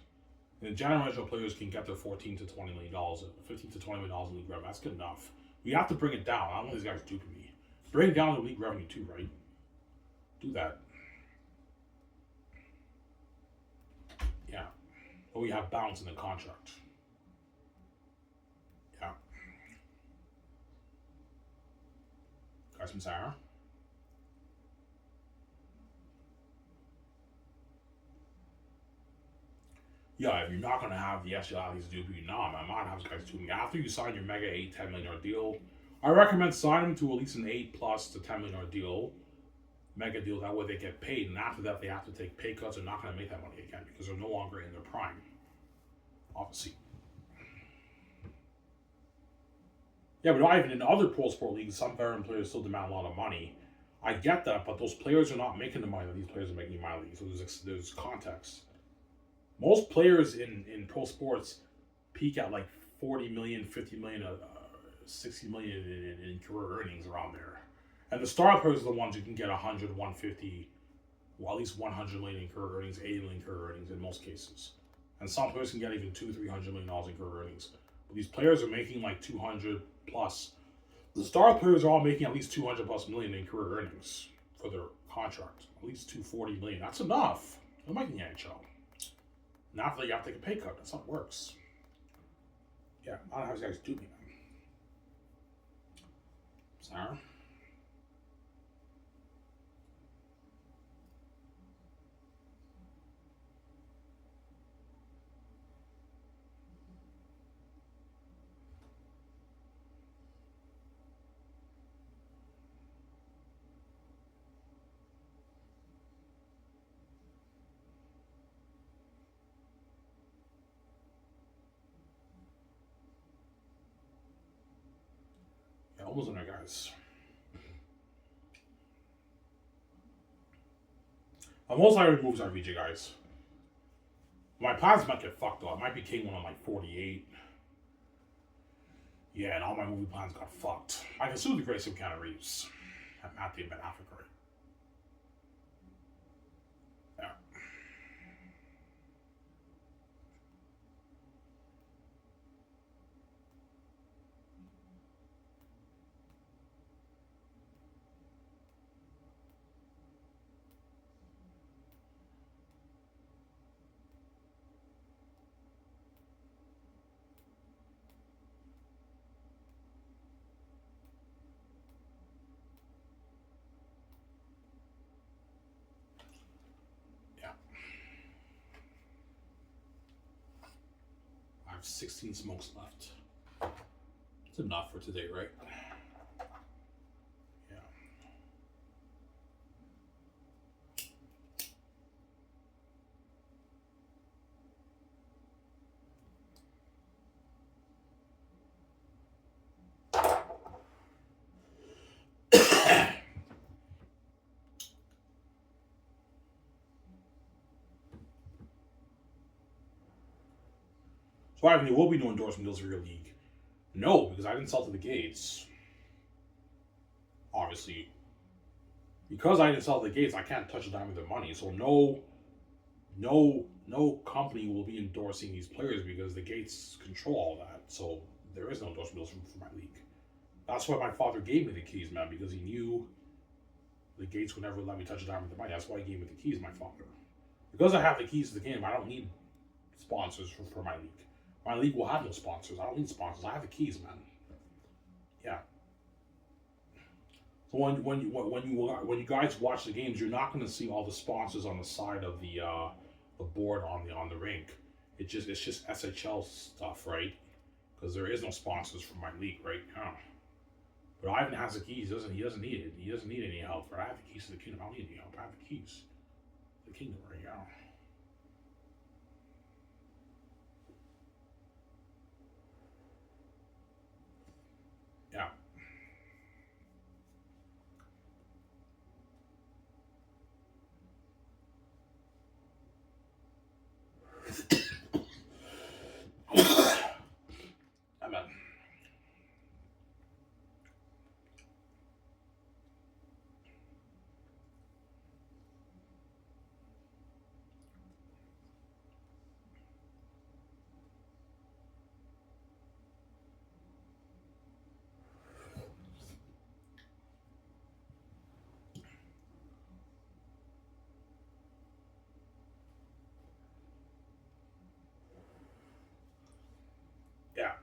And the generational players can get their 14 to 20 million dollars, 15 to 20 million dollars in league revenue. That's good enough. We have to bring it down. I don't want these guys duping me. Bring down the league revenue too, right? Do that. Yeah. But we have balance in the contract. Yeah. Guys from Sarah. Yeah, if you're not going to have the SHL athletes do you not, I'm not have guys doing after you sign your mega 8, $10 million deal. I recommend signing to at least an 8 plus to $10 million deal, mega deal. That way they get paid, and after that they have to take pay cuts. They're not going to make that money again because they're no longer in their prime. Obviously. Yeah, but not even in other pro sport leagues, some veteran players still demand a lot of money. I get that, but those players are not making the money that these players are making in my league. So there's context. Most players in pro sports peak at like 40 million, 50 million, 60 million in career earnings around there. And the star players are the ones who can get 100, 150, well, at least 100 million in career earnings, 80 million career earnings in most cases. And some players can get even $200-300 million in career earnings. But these players are making like 200 plus. The star players are all making at least 200 plus million in career earnings for their contract. At least 240 million. That's enough. They're making the NHL. And after that, you have to take a pay cut. That's how it works. Yeah, I don't know how these guys do me, man. Sarah? Yeah, almost on there, guys. Most likely moves RVJ, guys. My plans might get fucked though. I might be king when I'm like 48. Yeah, and all my movie plans got fucked. I can sue the grace of Keanu Reeves. Matthew Ben Affleck, right? Yeah. Yeah. I have 16 smokes left. It's enough for today, right? Yeah. So Ivan, you will be doing endorsement deals for your league. No, because I didn't sell to the gates. Obviously. Because I didn't sell to the gates, I can't touch a dime of their money. So no company will be endorsing these players because the gates control all that. So there is no endorsement deals for my league. That's why my father gave me the keys, man, because he knew the gates would never let me touch a dime of the money. That's why he gave me the keys, my father. Because I have the keys to the game, I don't need sponsors for my league. My league will have no sponsors. I don't need sponsors. I have the keys, man. Yeah. So when you guys watch the games, you're not going to see all the sponsors on the side of the board on the rink. It's just SHL stuff, right? Because there is no sponsors for my league right now. But Ivan has the keys. He doesn't need it. He doesn't need any help. Right? I have the keys to the kingdom. I don't need any help. I have the keys to the kingdom right now. Yeah. Amen. Yeah.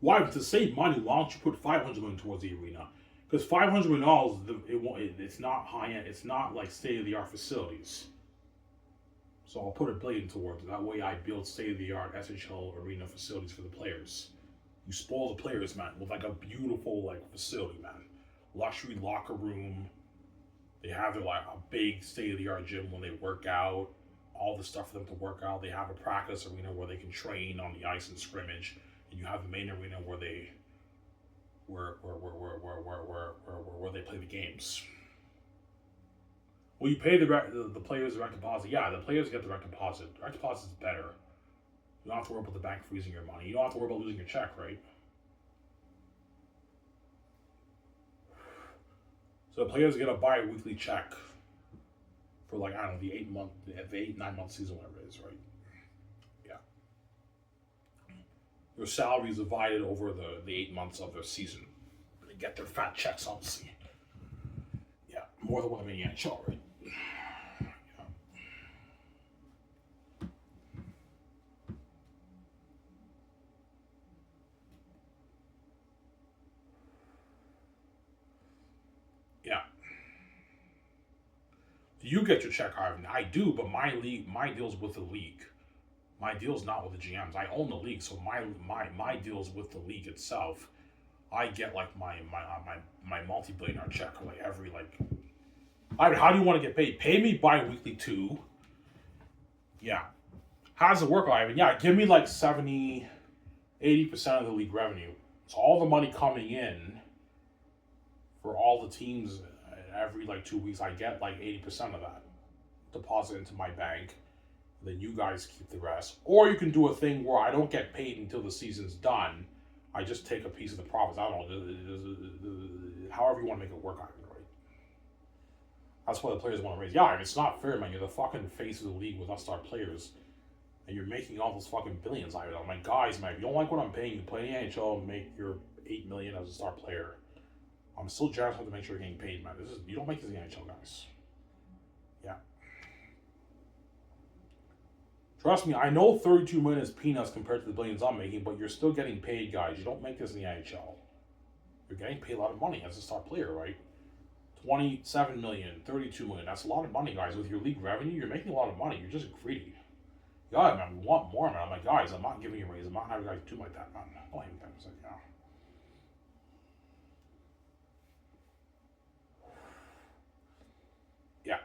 Why? To save money, why don't you put $500 million towards the arena? Because $500 million, it's not high end. It's not like state of the art facilities. So I'll put $1 billion towards it. That way, I build state of the art SHL arena facilities for the players. You spoil the players, man, with like a beautiful like facility, man. Luxury locker room. They have their like a big state of the art gym when they work out. All the stuff for them to work out. They have a practice arena where they can train on the ice and scrimmage. And you have the main arena where they where they play the games. Well, you pay the players direct deposit. Yeah, the players get direct deposit. Direct deposit is better. You don't have to worry about the bank freezing your money. You don't have to worry about losing your check, right? So the players get a bi-weekly check for like, I don't know, the 8-9 month season, whatever it is, right? Yeah. Their salary is divided over the 8 months of their season. They get their fat checks, obviously. Yeah, more than what I'm in the NHL, right? Yeah. Do you get your check, Ivan? I do, but my deal's with the league. My deal's not with the GMs. I own the league, so my deal's with the league itself. I get like my multi-billionaire check like every like. Ivan, how do you want to get paid? Pay me bi-weekly too. Yeah. How does it work, Ivan? Yeah, give me like 70, 80% of the league revenue. So all the money coming in for all the teams every like 2 weeks, I get like 80% of that deposit into my bank. Then you guys keep the rest. Or you can do a thing where I don't get paid until the season's done. I just take a piece of the profits. I don't know. However you want to make it work, Ivan, right? That's why the players want to raise. Yeah, it's not fair, man. You're the fucking face of the league with us star players. And you're making all those fucking billions, Ivan. I'm like, guys, man, if you don't like what I'm paying you, play in the NHL and make your $8 million as a star player. I'm still generous to make sure you're getting paid, man. You don't make this in the NHL, guys. Yeah. Trust me, I know 32 million is peanuts compared to the billions I'm making, but you're still getting paid, guys. You don't make this in the NHL. You're getting paid a lot of money as a star player, right? 27 million, 32 million. That's a lot of money, guys. With your league revenue, you're making a lot of money. You're just greedy. God, man, we want more, man. I'm like, guys, I'm not giving you a raise. I'm not having you guys do like that, man. Don't hate me, yeah. Yeah.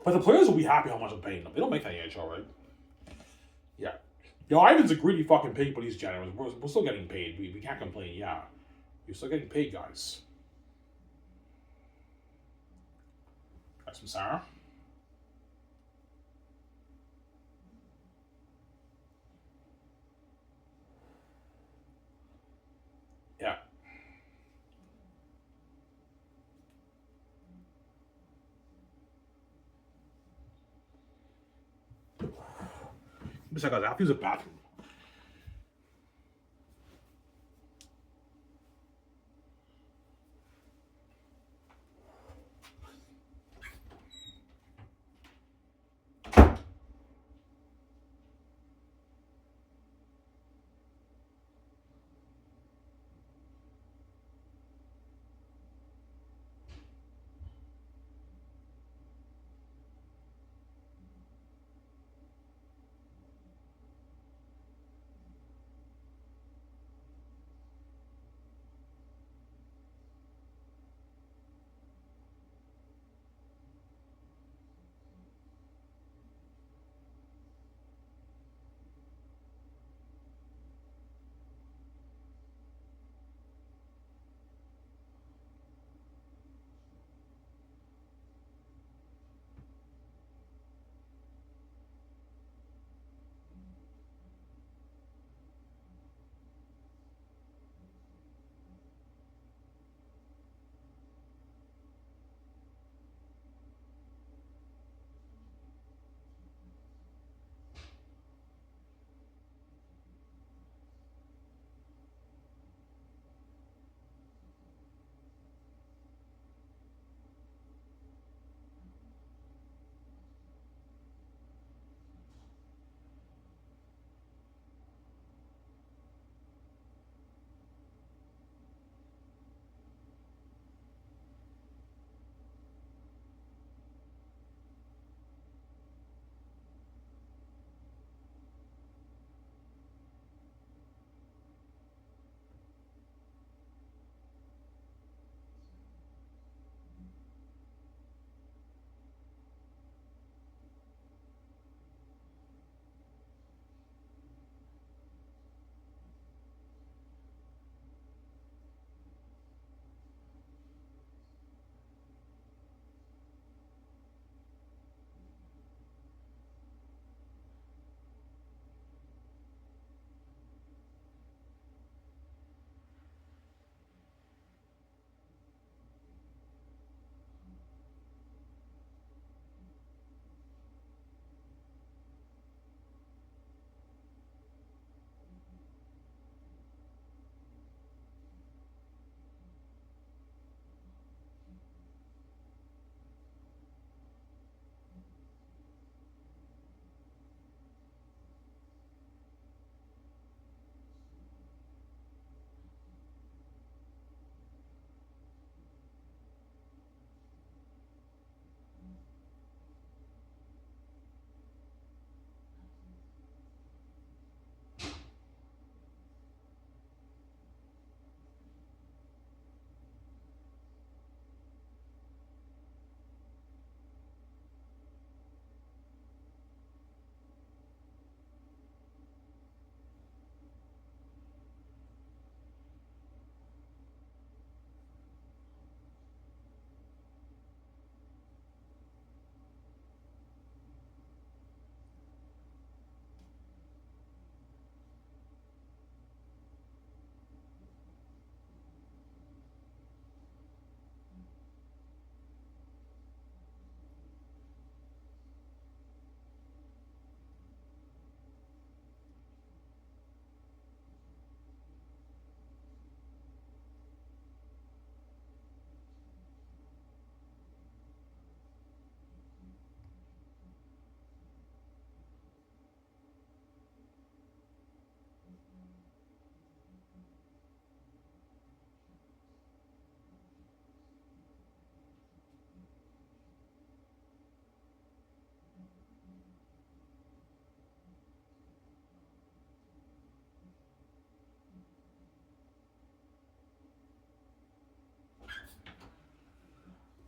But the players will be happy how much I'm paying them. They don't make that in the NHL, right? Yeah. Yo, Ivan's a greedy fucking pig, but he's generous. We're still getting paid. We can't complain, yeah. You're still getting paid, guys. Got some Sarah? Besides, guys, I have to use a bathroom.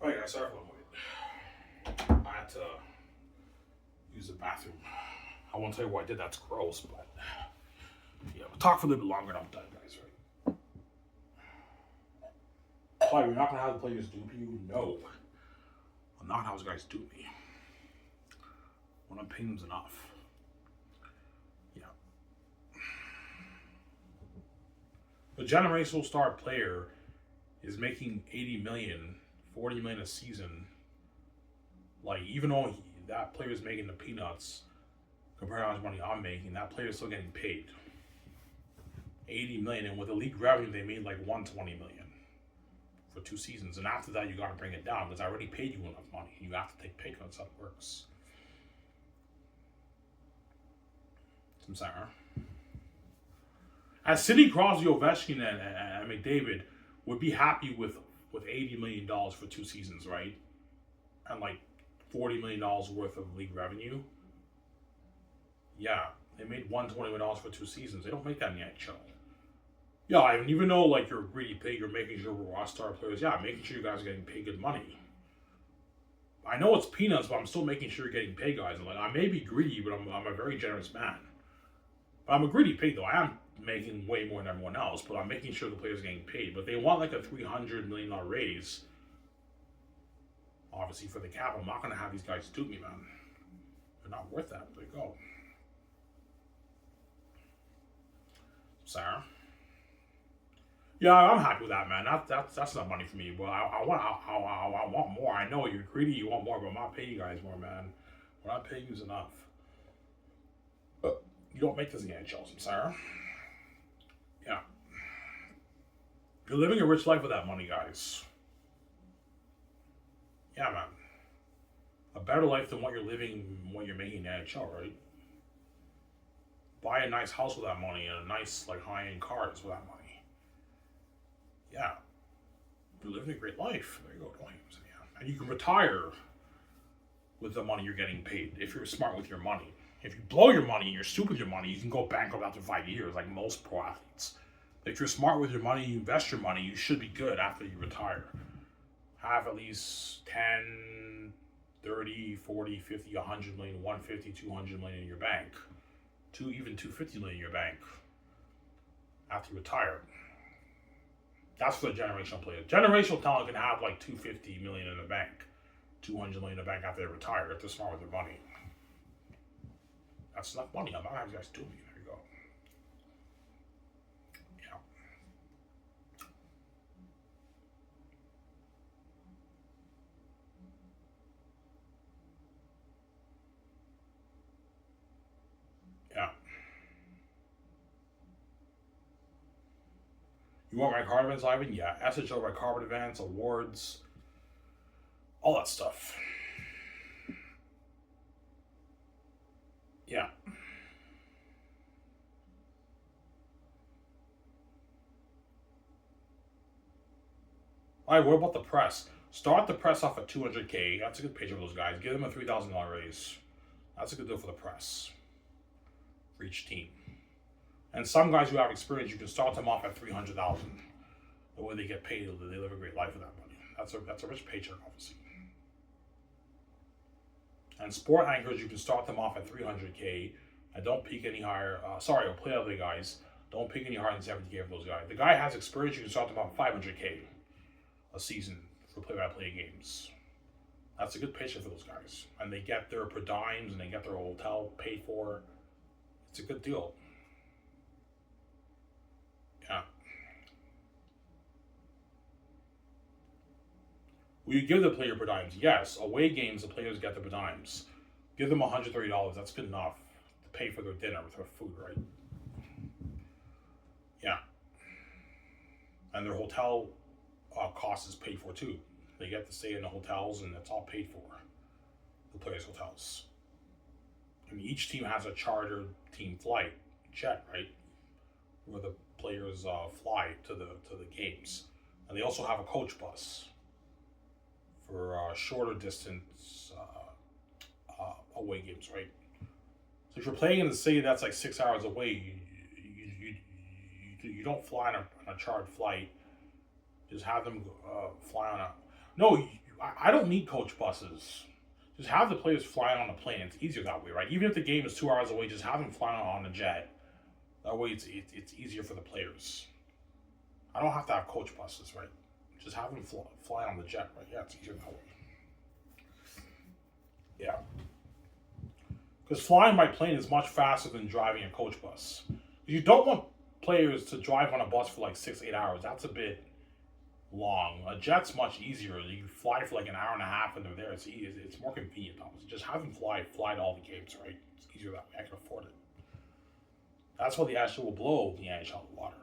Oh yeah, sorry for the wait. I had to use the bathroom. I won't tell you why I did. That's gross, but yeah, we'll talk for a little bit longer and I'm done, guys. Right? Why you're not gonna have the players dupe you? No, I'm not gonna have those guys dupe me. When I'm paying them's enough. Yeah. The generational star player is making 80 million, 40 million a season. Like, even though that player is making the peanuts, compared to how much money I'm making, that player's still getting paid $80 million, and with the league revenue, they made like $120 million for 2 seasons. And after that, you got to bring it down because I already paid you enough money. You have to take pay cuts. That works. I'm sorry. As Sidney Crosby, Ovechkin, and McDavid would be happy with $80 million for 2 seasons, right? And like $40 million worth of league revenue. Yeah, they made $120 million for 2 seasons. They don't make that in the NHL. Yeah, and even though like you're a greedy pig, you're making sure we're all-star players. Yeah, making sure you guys are getting paid good money. I know it's peanuts, but I'm still making sure you're getting paid, guys. And like, I may be greedy, but I'm a very generous man. But I'm a greedy pig, though. I am making way more than everyone else, but I'm making sure the players are getting paid. But they want like a $300 million raise. Obviously, for the cap, I'm not going to have these guys dupe me, man. They're not worth that. There you go. Sarah. Yeah, I'm happy with that, man. That's not money for me. But I want more. I know you're greedy, you want more, but I'm not paying you guys more, man. We're not paying you enough. But you don't make this in the NHL, Sarah. Yeah. You're living a rich life with that money, guys. Yeah, man. A better life than what you're living, what you're making in the NHL, right? Buy a nice house with that money and a nice, like, high-end cars with that money. Yeah. You're living a great life. There you go. Yeah. And you can retire with the money you're getting paid if you're smart with your money. If you blow your money and you're stupid with your money, you can go bankrupt after 5 years, like most pro athletes. If you're smart with your money, you invest your money, you should be good after you retire. Have at least 10, 30, 40, 50, 100 million, 150, 200 million in your bank. Even 250 million in your bank after you retire. That's for the generational player. Generational talent can have like 250 million in the bank, 200 million in the bank after they retire if they're smart with their money. That's enough money. I'm not having you guys do me. There you go. Yeah. Yeah. You want red card events, Ivan? Yeah. SHL red card events, awards, all that stuff. Yeah. All right, what about the press? Start the press off at $200K. That's a good paycheck for those guys. Give them a $3,000 raise. That's a good deal for the press. For each team. And some guys who have experience, you can start them off at $300,000. The way they get paid, they live a great life with that money. That's a rich paycheck, obviously. And sport anchors, you can start them off at $300K. And don't peak any higher. Or play other guys. Don't peak any higher than $70K for those guys. The guy has experience, you can start them off at $500K a season for play-by-play games. That's a good paycheck for those guys. And they get their per dimes and they get their hotel paid for. It's a good deal. Yeah. Will you give the player per dimes? Yes. Away games, the players get the per dimes. Give them $130. That's good enough to pay for their dinner with their food, right? Yeah. And their hotel cost is paid for too. They get to stay in the hotels and it's all paid for. The players' hotels. I mean, each team has a chartered team flight jet, right? Where the players fly to the games. And they also have a coach bus for shorter distance away games, right? So if you're playing in the city that's like 6 hours away, you don't fly on a chartered flight. Just have them fly on a... No, I don't need coach buses. Just have the players fly on a plane. It's easier that way, right? Even if the game is 2 hours away, just have them fly on a jet. That way it's easier for the players. I don't have to have coach buses, right? Just have them fly on the jet, right? Yeah, it's easier that way. Yeah. Because flying by plane is much faster than driving a coach bus. You don't want players to drive on a bus for like 6-8 hours. That's a bit long. A jet's much easier. You can fly for like an hour and a half and they're there. It's easy. It's more convenient. Honestly. Just have them fly to all the games, right? It's easier that way. I can afford it. That's why the SHL will blow the NHL water.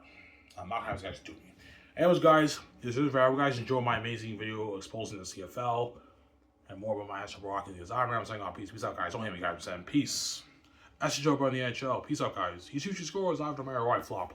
I'm not having guys do me. Anyways, guys, this is very. You guys enjoy my amazing video exposing the CFL and more about my SHL Rockets. I'm saying out. Peace out, guys. Don't hate me, guys. I'm saying peace. That's your joke on the NHL. Peace out, guys. You shoot your scores. I have no matter what. Flop.